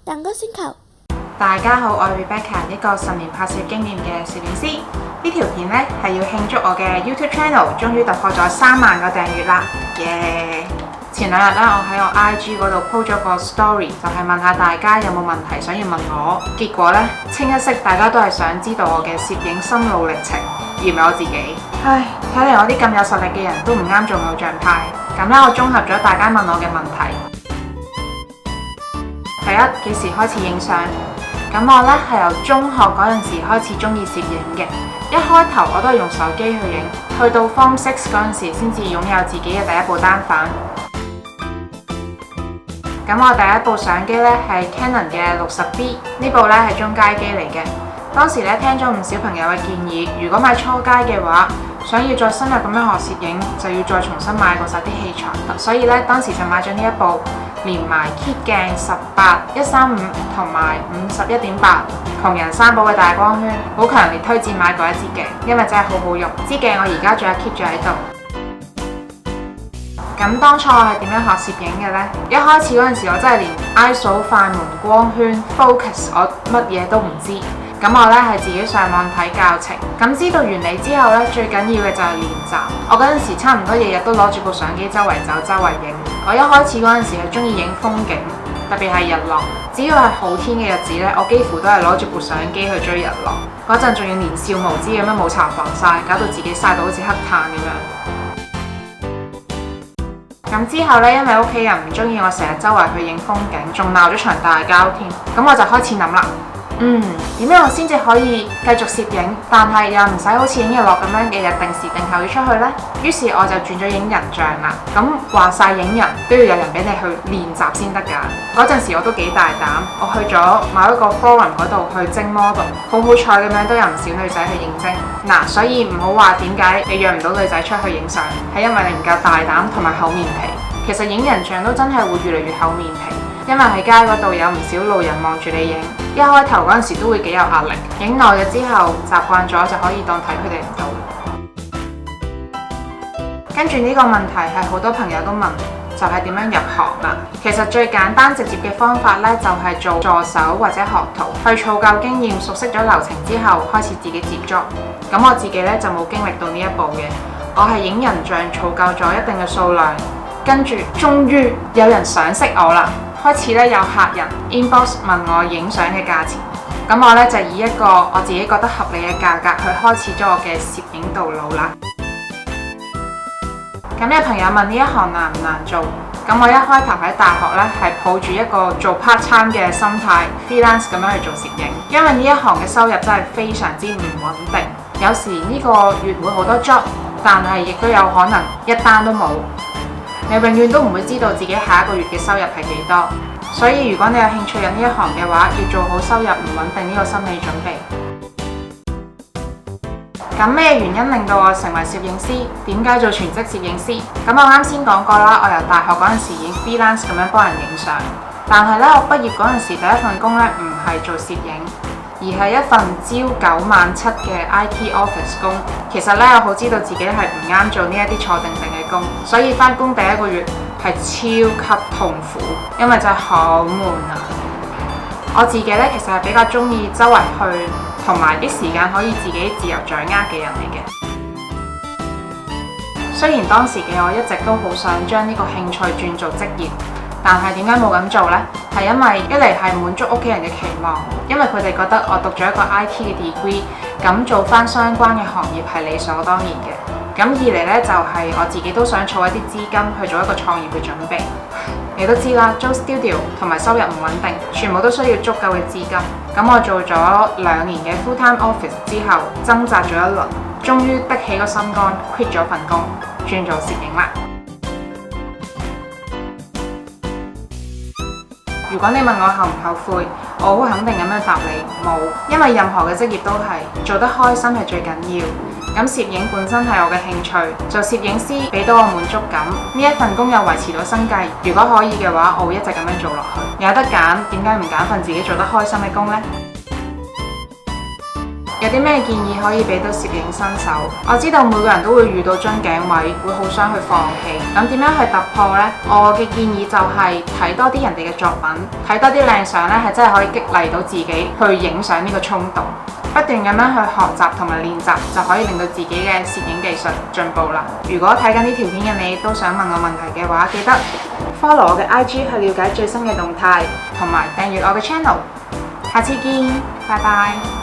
蛋糕星球。大家好，我係 Rebecca， 一個10年拍攝經驗嘅攝影師。呢條片呢係要慶祝我嘅 YouTube Channel 終於突破咗3萬個訂閱啦，耶！前兩日咧，我喺我 IG 嗰度 po 咗個 story， 就係問下大家有冇問題想要問我。結果呢，清一色大家都係想知道我嘅攝影心路歷程，而唔係我自己。唉，睇嚟我啲咁有實力嘅人都唔啱做偶像派。咁咧，我綜合咗大家問我嘅問題。第一，幾時開始影相？咁我呢係由中學嗰陣時開始中意攝影嘅。一開頭我都係用手機去影，去到 Form 6嗰陣時先至擁有自己嘅第一部單反。咁我第一部相機呢係 Canon 嘅60D， 呢部呢係中階機嚟嘅。當時呢聽咗唔少朋友嘅建議，如果買初階嘅話，想要再深入咁樣學攝影，就要再重新買過晒啲器材。所以呢，當時就買咗呢一部，連埋 kit 鏡18、135同埋51.8，窮人三寶嘅大光圈，好強烈推薦買過一支鏡，因為真係好好用。支鏡我而家仲有 keep 住喺度。咁當初我係點樣學攝影嘅呢？一開始嗰陣時，我真係連 ISO、快門、光圈、focus 我乜嘢都唔知。咁我呢係自己上網睇教程。咁知道原理之後呢，最緊要嘅就係練習。我嗰陣時差唔多日日都攞住部相機周圍走、周圍影。我一開始嗰陣時係中意影風景，特別係日落。只要係好天嘅日子呢，我幾乎都係攞住部相機去追日落。嗰陣仲要年少無知咁樣冇搽防曬，搞到自己曬到好似黑炭咁樣。咁之後呢，因為屋企人唔中意我成日周圍去影風景，仲鬧咗場大交添。咁我就開始諗啦，點樣我先至可以繼續攝影，但係又唔使好似影日落咁樣嘅日定時定候要出去呢？於是我就轉咗影人像啦。咁話晒影人都要有人俾你去練習先得㗎。嗰陣時我都幾大膽，我去咗某一個 forum 嗰度去徵 model， 好彩咁樣都有唔少女仔去應徵。嗱，所以唔好話點解你約唔到女仔出去影相，係因為你唔夠大膽同埋厚面皮。其實影人像都真係會越嚟越厚面皮，因為喺街嗰度有唔少路人望住你影。一開頭嗰陣時都會幾有壓力，影耐咗之後習慣咗就可以當睇佢哋唔到。跟住呢個問題係好多朋友都問，就係點樣入行啦。其實最簡單直接嘅方法呢，就係做助手或者學徒，去儲夠經驗，熟悉咗流程之後，開始自己接 job。咁我自己呢，就冇經歷到呢一步嘅，我係影人像儲夠咗一定嘅數量，跟住終於有人賞識我啦。開始咧有客人 inbox 問我影相嘅價錢，咁我咧就以一個我自己覺得合理嘅價格去開始咗我嘅攝影道路啦。咁有朋友問呢一行難唔難做？咁我一開頭喺大學咧係抱住一個做 part time 嘅心態 freelance 咁樣去做攝影，因為呢一行嘅收入真係非常之唔穩定，有時呢個月會好多 job， 但係亦都有可能一單都冇。你永遠都唔會知道自己下一個月嘅收入係幾多，所以如果你有興趣入呢一行嘅話，要做好收入唔穩定呢個心理準備。咁咩原因令到我成為攝影師？點解做全職攝影師？咁我啱先講過啦，我由大學嗰陣時已經 freelance 咁樣幫人影相，但係呢，我畢業嗰陣時第一份工呢唔係做攝影，而係一份朝9晚7嘅 IT office 工。其實呢，我好知道自己係唔啱做呢一啲坐定定嘅工，所以返工第一個月係超級痛苦，因為真係好悶啊！我自己呢，其實係比較中意周圍去，同埋啲時間可以自己自由掌握嘅人嚟嘅。雖然當時嘅我一直都好想將呢個興趣轉做職業，但係點解冇咁做呢？係因為一嚟係滿足屋企人嘅期望，因為佢哋覺得我讀咗一個 IT 嘅 degree， 咁做翻相關嘅行業係理所當然嘅。咁二嚟呢，就係我自己都想儲一啲資金去做一個創業嘅準備。你都知啦，租 studio 同埋收入唔穩定，全部都需要足夠嘅資金。咁我做咗2年嘅 full time office 之後，掙扎咗一輪，終於的起個心肝 quit 咗份工，轉做攝影啦。如果你問我後唔後悔，我好肯定咁樣答你冇，因為任何嘅職業都係做得開心係最緊要。咁攝影本身係我嘅興趣，做攝影師俾到我滿足感，呢一份工又維持到生計。如果可以嘅話，我會一直咁樣做落去。有得揀，點解唔揀份自己做得開心嘅工呢？有啲咩建議可以俾到攝影新手？我知道每個人都會遇到樽頸位，會好想去放棄。咁點樣去突破呢？我嘅建議就係睇多啲人哋嘅作品，睇多啲靚相呢，係真係可以激勵到自己去影相呢個衝動。不斷咁樣去學習同埋練習，就可以令到自己嘅攝影技術進步啦。如果睇緊呢條片嘅你都想問我問題嘅話，記得 follow 我嘅 IG 去了解最新嘅動態，同埋訂閱我嘅 channel。下次見，拜拜。